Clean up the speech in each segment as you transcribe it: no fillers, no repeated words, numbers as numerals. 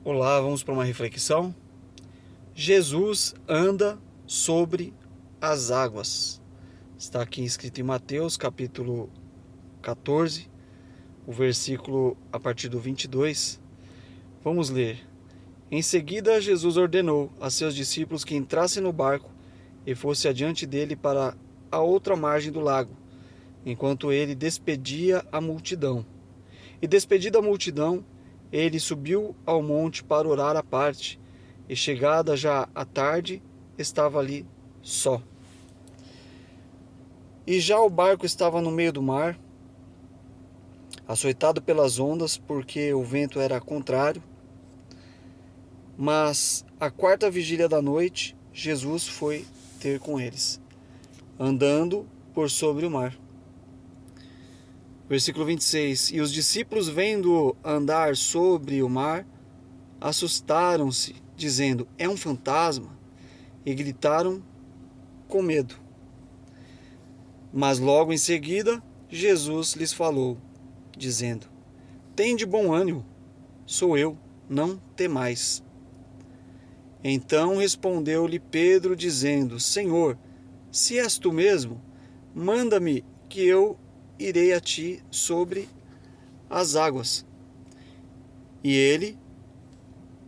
Olá, vamos para uma reflexão. Jesus anda sobre as águas. Está aqui escrito em Mateus, capítulo 14, o versículo a partir do 22. Vamos ler. Em seguida, Jesus ordenou a seus discípulos que entrassem no barco e fosse adiante dele para a outra margem do lago, enquanto ele despedia a multidão. E despedida a multidão, ele subiu ao monte para orar à parte, e chegada já a tarde, estava ali só. E já o barco estava no meio do mar, açoitado pelas ondas, porque o vento era contrário. Mas à quarta vigília da noite, Jesus foi ter com eles, andando por sobre o mar. Versículo 26. E os discípulos, vendo-o andar sobre o mar, assustaram-se, dizendo: é um fantasma, e gritaram com medo. Mas logo em seguida, Jesus lhes falou, dizendo: tende bom ânimo, sou eu, não temais. Então respondeu-lhe Pedro, dizendo: Senhor, se és tu mesmo, manda-me que eu irei a ti sobre as águas. E ele,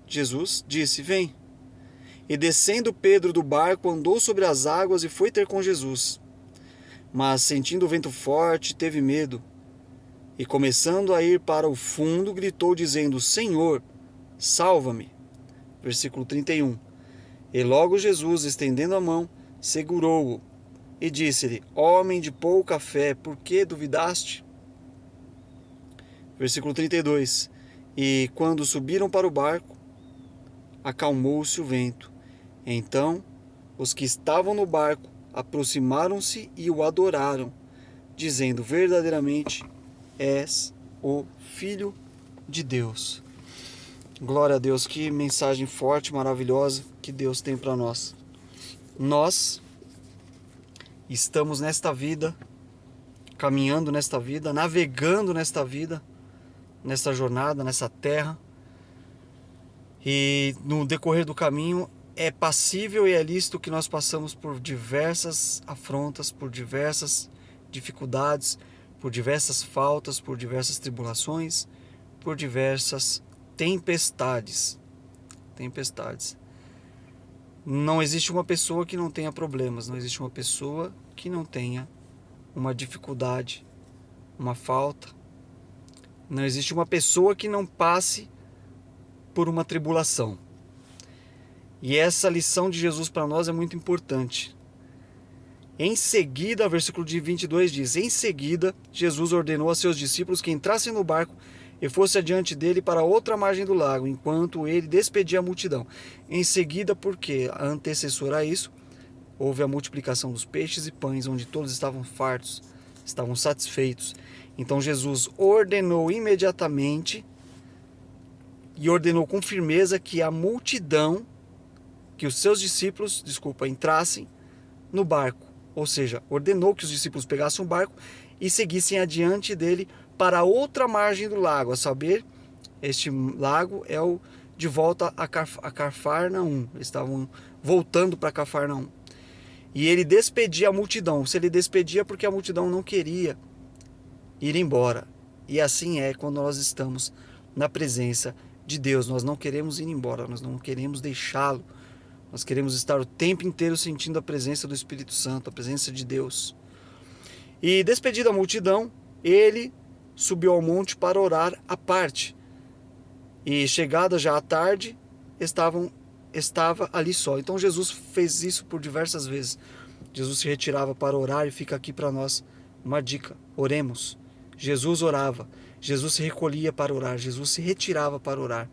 Jesus, disse: vem. E descendo Pedro do barco, andou sobre as águas e foi ter com Jesus. Mas, sentindo o vento forte, teve medo. E, começando a ir para o fundo, gritou, dizendo: Senhor, salva-me. Versículo 31. E logo Jesus, estendendo a mão, segurou-o e disse-lhe: homem de pouca fé, por que duvidaste? Versículo 32. E quando subiram para o barco, acalmou-se o vento. Então, os que estavam no barco aproximaram-se e o adoraram, dizendo: verdadeiramente és o Filho de Deus. Glória a Deus, que mensagem forte, maravilhosa que Deus tem para nós. Nós estamos nesta vida, caminhando nesta vida, navegando nesta vida, nesta jornada, nessa terra. E no decorrer do caminho é passível e é lícito que nós passamos por diversas afrontas, por diversas dificuldades, por diversas faltas, por diversas tribulações, por diversas tempestades. Não existe uma pessoa que não tenha problemas, não existe uma pessoa que não tenha uma dificuldade, uma falta. Não existe uma pessoa que não passe por uma tribulação. E essa lição de Jesus para nós é muito importante. Em seguida, o versículo de 22 diz: em seguida, Jesus ordenou a seus discípulos que entrassem no barco e fosse adiante dele para outra margem do lago, enquanto ele despedia a multidão. Em seguida, porque antecessor a isso, houve a multiplicação dos peixes e pães, onde todos estavam fartos, estavam satisfeitos. Então Jesus ordenou imediatamente e ordenou com firmeza que a multidão, que os seus discípulos, entrassem no barco. Ou seja, ordenou que os discípulos pegassem um barco e seguissem adiante dele para outra margem do lago, a saber, este lago é o de volta a Cafarnaum. Eles estavam voltando para Cafarnaum. E ele despedia a multidão. Se ele despedia, porque a multidão não queria ir embora. E assim é quando nós estamos na presença de Deus. Nós não queremos ir embora, nós não queremos deixá-lo. Nós queremos estar o tempo inteiro sentindo a presença do Espírito Santo, a presença de Deus. E despedida a multidão, ele subiu ao monte para orar à parte. E chegada já à tarde, estava ali só. Então Jesus fez isso por diversas vezes. Jesus se retirava para orar e fica aqui para nós uma dica: oremos. Jesus orava, Jesus se recolhia para orar, Jesus se retirava para orar.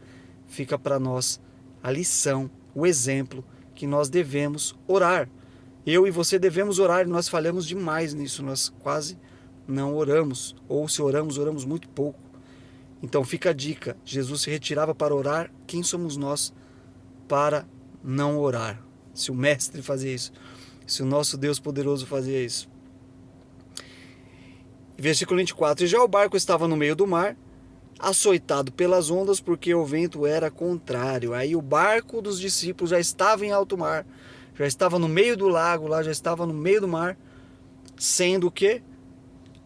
Fica para nós a lição, o exemplo que nós devemos orar. Eu e você devemos orar e nós falhamos demais nisso, nós quase não oramos, ou se oramos, oramos muito pouco. Então fica a dica: Jesus se retirava para orar, quem somos nós para não orar? Se o Mestre fazia isso, se o nosso Deus poderoso fazia isso. Versículo 24. E já o barco estava no meio do mar, açoitado pelas ondas, porque o vento era contrário. Aí o barco dos discípulos já estava em alto mar, já estava no meio do lago, lá já estava no meio do mar, sendo que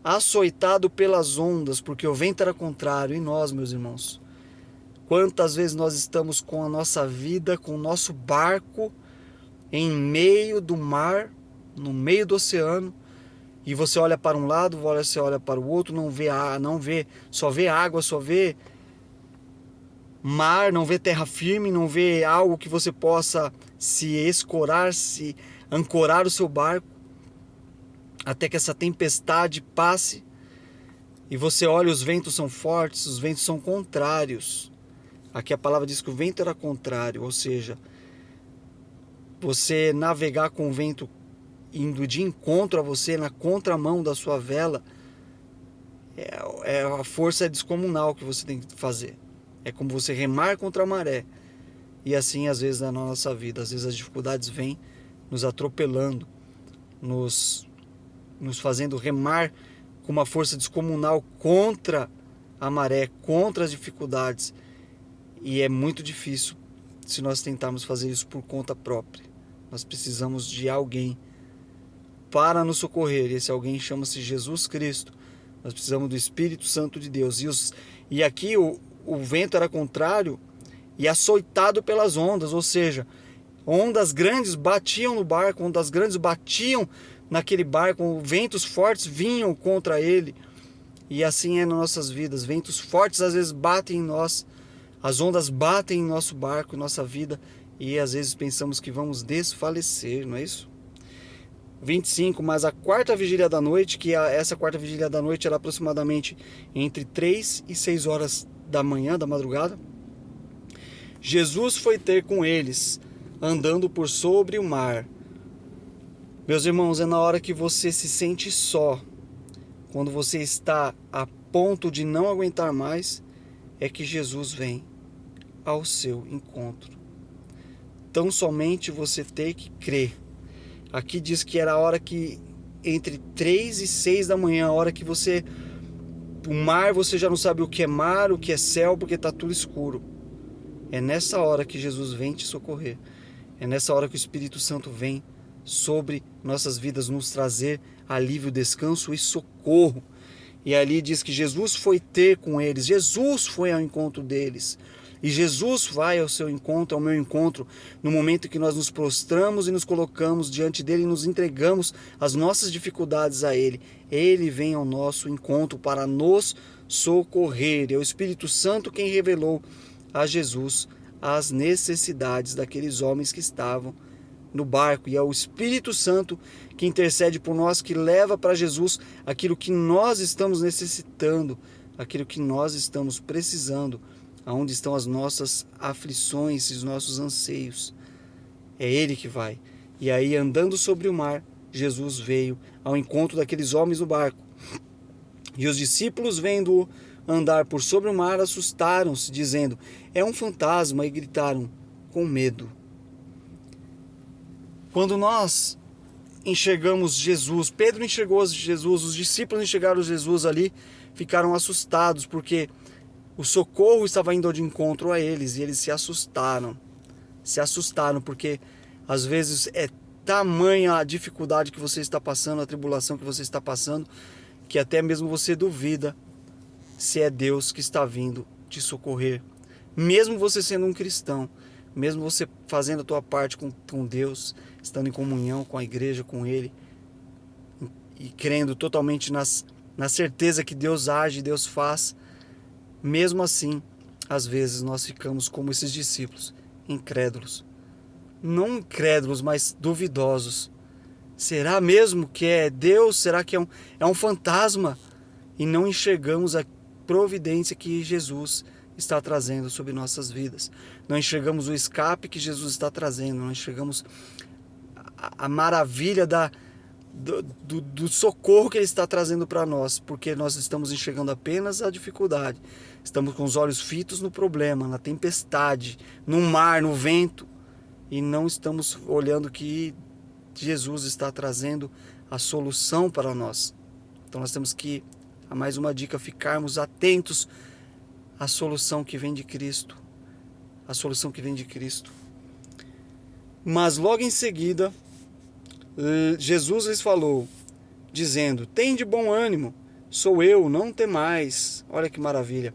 açoitado pelas ondas, porque o vento era contrário. E nós, meus irmãos, quantas vezes nós estamos com a nossa vida, com o nosso barco em meio do mar, no meio do oceano, e você olha para um lado, você olha para o outro, só vê água, só vê mar, não vê terra firme, não vê algo que você possa se escorar, se ancorar o seu barco, até que essa tempestade passe, e você olha, os ventos são fortes, os ventos são contrários. Aqui a palavra diz que o vento era contrário, ou seja, você navegar com o vento indo de encontro a você, na contramão da sua vela, a força descomunal que você tem que fazer. É como você remar contra a maré. E assim, às vezes, na nossa vida, às vezes as dificuldades vêm nos atropelando, nos fazendo remar com uma força descomunal contra a maré, contra as dificuldades. E é muito difícil se nós tentarmos fazer isso por conta própria. Nós precisamos de alguém para nos socorrer. Esse alguém chama-se Jesus Cristo. Nós precisamos do Espírito Santo de Deus. E aqui o vento era contrário e açoitado pelas ondas, ou seja, ondas grandes batiam no barco, ondas grandes batiam naquele barco, ventos fortes vinham contra ele. E assim é nas nossas vidas. Ventos fortes às vezes batem em nós, as ondas batem em nosso barco, em nossa vida, e às vezes pensamos que vamos desfalecer, não é isso? 25, mas a quarta vigília da noite, que essa quarta vigília da noite era aproximadamente entre 3 e 6 horas da manhã, da madrugada, Jesus foi ter com eles, andando por sobre o mar. Meus irmãos, é na hora que você se sente só, quando você está a ponto de não aguentar mais, é que Jesus vem ao seu encontro. Tão somente você tem que crer. Aqui diz que era a hora que, entre 3 e 6 da manhã, a hora que o mar, você já não sabe o que é mar, o que é céu, porque está tudo escuro. É nessa hora que Jesus vem te socorrer. É nessa hora que o Espírito Santo vem sobre nossas vidas nos trazer alívio, descanso e socorro. E ali diz que Jesus foi ter com eles, Jesus foi ao encontro deles. E Jesus vai ao seu encontro, ao meu encontro, no momento em que nós nos prostramos e nos colocamos diante dele e nos entregamos as nossas dificuldades a ele. Ele vem ao nosso encontro para nos socorrer. É o Espírito Santo quem revelou a Jesus as necessidades daqueles homens que estavam no barco. E é o Espírito Santo que intercede por nós, que leva para Jesus aquilo que nós estamos necessitando, aquilo que nós estamos precisando, aonde estão as nossas aflições e os nossos anseios. É Ele que vai. E aí, andando sobre o mar, Jesus veio ao encontro daqueles homens no barco. E os discípulos, vendo-o andar por sobre o mar, assustaram-se, dizendo: é um fantasma, e gritaram com medo. Quando nós enxergamos Jesus, Pedro enxergou Jesus, os discípulos enxergaram Jesus ali, ficaram assustados, porque o socorro estava indo de encontro a eles, e eles se assustaram, porque às vezes é tamanha a dificuldade que você está passando, a tribulação que você está passando, que até mesmo você duvida se é Deus que está vindo te socorrer. Mesmo você sendo um cristão, mesmo você fazendo a tua parte com Deus, estando em comunhão com a igreja, com Ele, e crendo totalmente na certeza que Deus age, Deus faz, mesmo assim, às vezes nós ficamos como esses discípulos, incrédulos. Não incrédulos, mas duvidosos. Será mesmo que é Deus? Será que é um fantasma? E não enxergamos a providência que Jesus está trazendo sobre nossas vidas. Não enxergamos o escape que Jesus está trazendo. Não enxergamos a maravilha do socorro que Ele está trazendo para nós, porque nós estamos enxergando apenas a dificuldade. Estamos com os olhos fitos no problema, na tempestade, no mar, no vento, e não estamos olhando que Jesus está trazendo a solução para nós. Então nós temos que, a mais uma dica, ficarmos atentos a solução que vem de Cristo. A solução que vem de Cristo. Mas logo em seguida, Jesus lhes falou, dizendo: tende bom ânimo, sou eu, não temais. Olha que maravilha.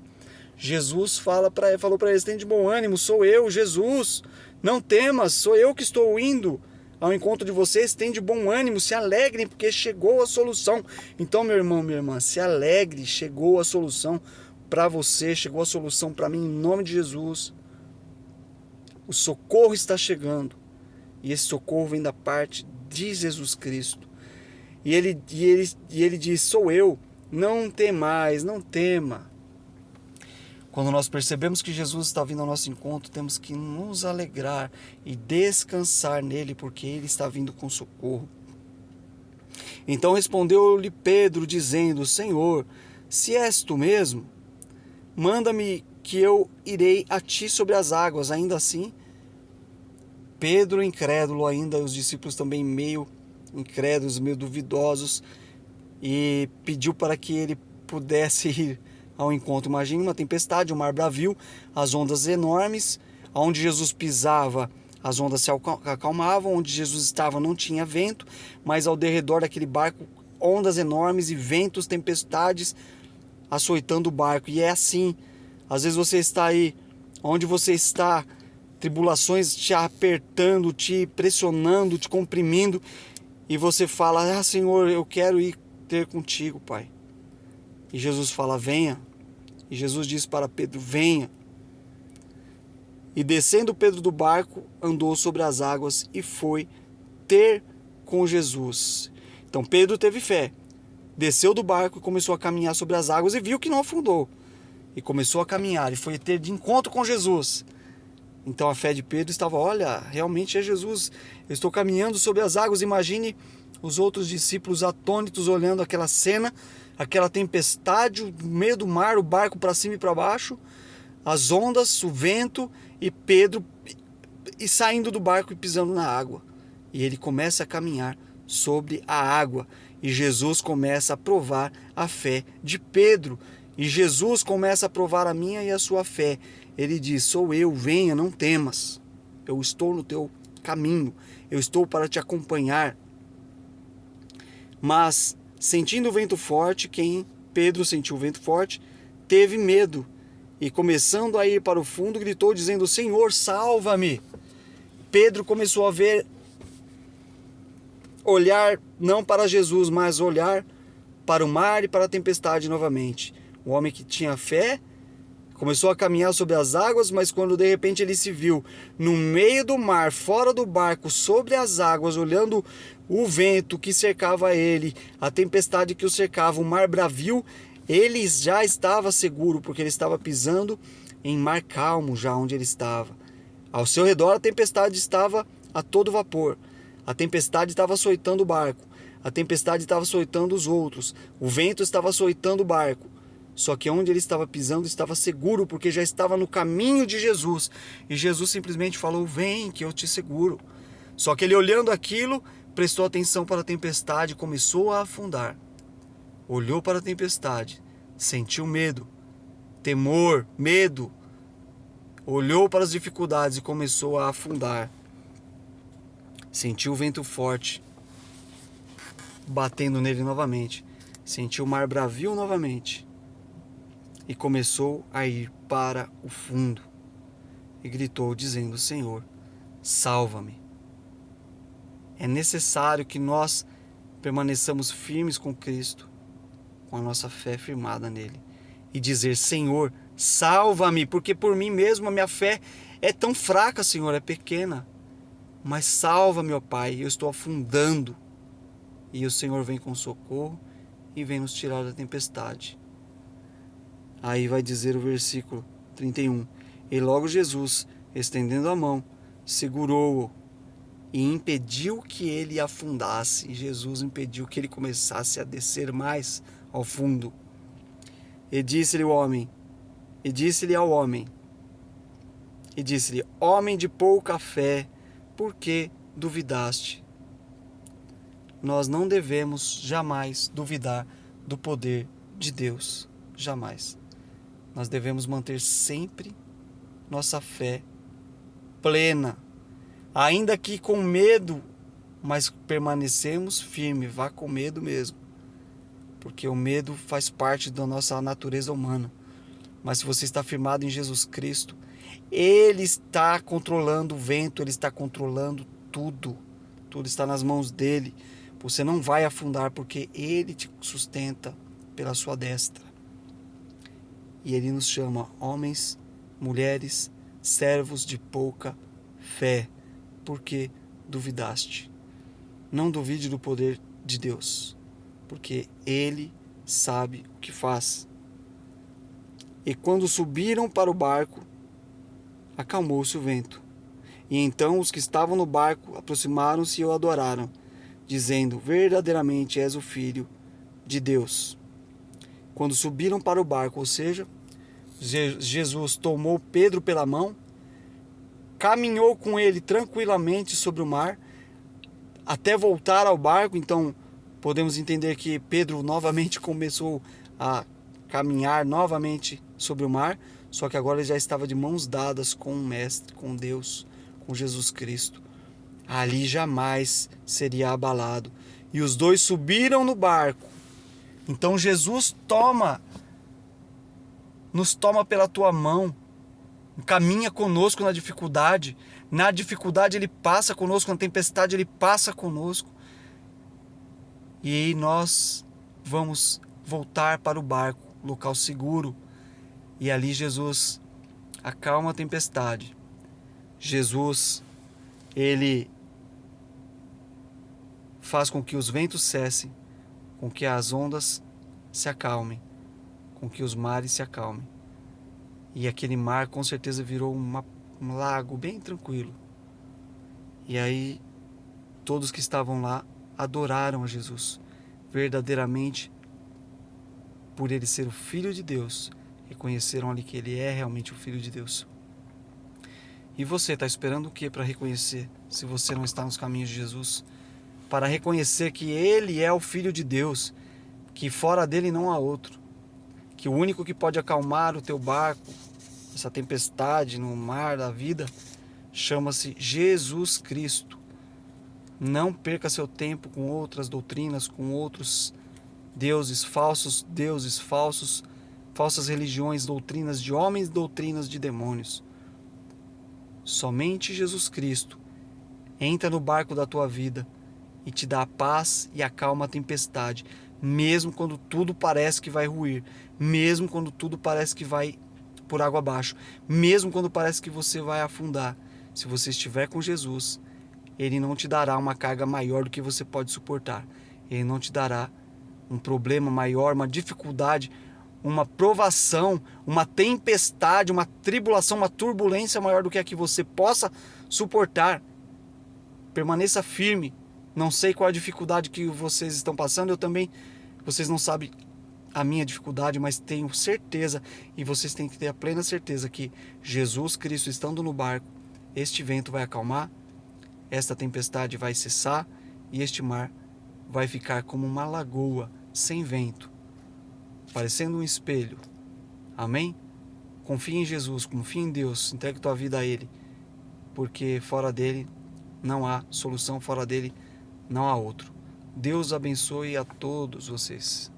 Jesus falou para eles: tende bom ânimo, sou eu, Jesus, não temas, sou eu que estou indo ao encontro de vocês, tende bom ânimo, se alegrem, porque chegou a solução. Então, meu irmão, minha irmã, se alegre, chegou a solução para você, chegou a solução para mim, em nome de Jesus. O socorro está chegando, e esse socorro vem da parte de Jesus Cristo. E ele diz: sou eu, não temais, não tema. Quando nós percebemos que Jesus está vindo ao nosso encontro, temos que nos alegrar e descansar nele, porque ele está vindo com socorro. Então respondeu-lhe Pedro, dizendo: Senhor, se és tu mesmo, manda-me que eu irei a ti sobre as águas. Ainda assim, Pedro, incrédulo ainda, os discípulos também meio incrédulos, meio duvidosos, e pediu para que ele pudesse ir ao encontro. Imagine uma tempestade, um mar bravio, as ondas enormes, onde Jesus pisava, as ondas se acalmavam, onde Jesus estava não tinha vento, mas ao derredor daquele barco, ondas enormes e ventos, tempestades açoitando o barco. E é assim, às vezes você está aí, onde você está, tribulações te apertando, te pressionando, te comprimindo, e você fala: Senhor, eu quero ir ter contigo, Pai. E Jesus fala: venha. E Jesus disse para Pedro: venha. E descendo Pedro do barco, andou sobre as águas e foi ter com Jesus. Então Pedro teve fé, desceu do barco e começou a caminhar sobre as águas e viu que não afundou. E começou a caminhar e foi ter de encontro com Jesus. Então a fé de Pedro estava: olha, realmente é Jesus, eu estou caminhando sobre as águas. Imagine os outros discípulos atônitos olhando aquela cena, aquela tempestade, no meio do mar, o barco para cima e para baixo, as ondas, o vento, e Pedro saindo do barco e pisando na água. E ele começa a caminhar sobre a água. E Jesus começa a provar a fé de Pedro. E Jesus começa a provar a minha e a sua fé. Ele diz: sou eu, venha, não temas. Eu estou no teu caminho. Eu estou para te acompanhar. Mas, sentindo o vento forte, Pedro sentiu o vento forte, teve medo. E começando a ir para o fundo, gritou dizendo: Senhor, salva-me. Pedro começou a olhar não para Jesus, mas olhar para o mar e para a tempestade novamente. O homem que tinha fé começou a caminhar sobre as águas, mas quando de repente ele se viu no meio do mar, fora do barco, sobre as águas, olhando o vento que cercava ele, a tempestade que o cercava, o mar bravio, ele já estava seguro, porque ele estava pisando em mar calmo, já onde ele estava. Ao seu redor a tempestade estava a todo vapor. A tempestade estava açoitando o barco. A tempestade estava açoitando os outros. O vento estava açoitando o barco. Só que onde ele estava pisando estava seguro, porque já estava no caminho de Jesus. E Jesus simplesmente falou: vem que eu te seguro. Só que ele, olhando aquilo, prestou atenção para a tempestade e começou a afundar. Olhou para a tempestade, sentiu medo, temor, medo. Olhou para as dificuldades e começou a afundar. Sentiu o vento forte batendo nele novamente. Sentiu o mar bravio novamente. E começou a ir para o fundo. E gritou dizendo: Senhor, salva-me. É necessário que nós permaneçamos firmes com Cristo, com a nossa fé firmada nele. E dizer: Senhor, salva-me, porque por mim mesmo a minha fé é tão fraca, Senhor, é pequena. Mas salva-me, ó Pai, eu estou afundando. E o Senhor vem com socorro e vem nos tirar da tempestade. Aí vai dizer o versículo 31. E logo Jesus, estendendo a mão, segurou-o e impediu que ele afundasse. E Jesus impediu que ele começasse a descer mais ao fundo. E disse-lhe ao homem, homem de pouca fé, por que duvidaste? Nós não devemos jamais duvidar do poder de Deus. Jamais. nós devemos manter sempre nossa fé plena, ainda que com medo, mas permanecemos firmes. Vá com medo mesmo, porque o medo faz parte da nossa natureza humana. Mas se você está firmado em Jesus Cristo, Ele está controlando o vento, Ele está controlando tudo. Tudo está nas mãos dEle. Você não vai afundar, porque Ele te sustenta pela sua destra. E Ele nos chama homens, mulheres, servos de pouca fé, porque duvidaste. Não duvide do poder de Deus, porque Ele sabe o que faz. E quando subiram para o barco, acalmou-se o vento. E então os que estavam no barco aproximaram-se e o adoraram, dizendo: verdadeiramente és o Filho de Deus. Quando subiram para o barco, ou seja, Jesus tomou Pedro pela mão, caminhou com ele tranquilamente sobre o mar, até voltar ao barco. Então podemos entender que Pedro novamente começou a caminhar novamente sobre o mar, só que agora ele já estava de mãos dadas com o Mestre, com Deus, com Jesus Cristo. Ali jamais seria abalado. E os dois subiram no barco. Então Jesus nos toma pela tua mão, caminha conosco na dificuldade. Na dificuldade Ele passa conosco, na tempestade Ele passa conosco. E aí nós vamos voltar para o barco, local seguro. E ali Jesus acalma a tempestade. Jesus, Ele faz com que os ventos cessem, com que as ondas se acalmem, com que os mares se acalmem. E aquele mar com certeza virou um lago bem tranquilo. E aí todos que estavam lá adoraram a Jesus, verdadeiramente, por Ele ser o Filho de Deus. Reconheceram ali que Ele é realmente o Filho de Deus. E você está esperando o que para reconhecer, se você não está nos caminhos de Jesus? Para reconhecer que Ele é o Filho de Deus, que fora dele não há outro, que o único que pode acalmar o teu barco, essa tempestade no mar da vida, chama-se Jesus Cristo. Não perca seu tempo com outras doutrinas, com outros deuses, falsas religiões, doutrinas de homens, doutrinas de demônios. Somente Jesus Cristo entra no barco da tua vida e te dá a paz e acalma a tempestade, mesmo quando tudo parece que vai ruir, mesmo quando tudo parece que vai por água abaixo, mesmo quando parece que você vai afundar. Se você estiver com Jesus, Ele não te dará uma carga maior do que você pode suportar. Ele não te dará um problema maior, uma dificuldade, uma provação, uma tempestade, uma tribulação, uma turbulência maior do que a que você possa suportar. Permaneça firme. Não sei qual a dificuldade que vocês estão passando, eu também, vocês não sabem a minha dificuldade, mas tenho certeza, e vocês têm que ter a plena certeza que Jesus Cristo estando no barco, este vento vai acalmar, esta tempestade vai cessar e este mar vai ficar como uma lagoa sem vento, parecendo um espelho. Amém? Confie em Jesus, confie em Deus, entregue tua vida a Ele, porque fora dele não há solução, fora dele não há outro. Deus abençoe a todos vocês.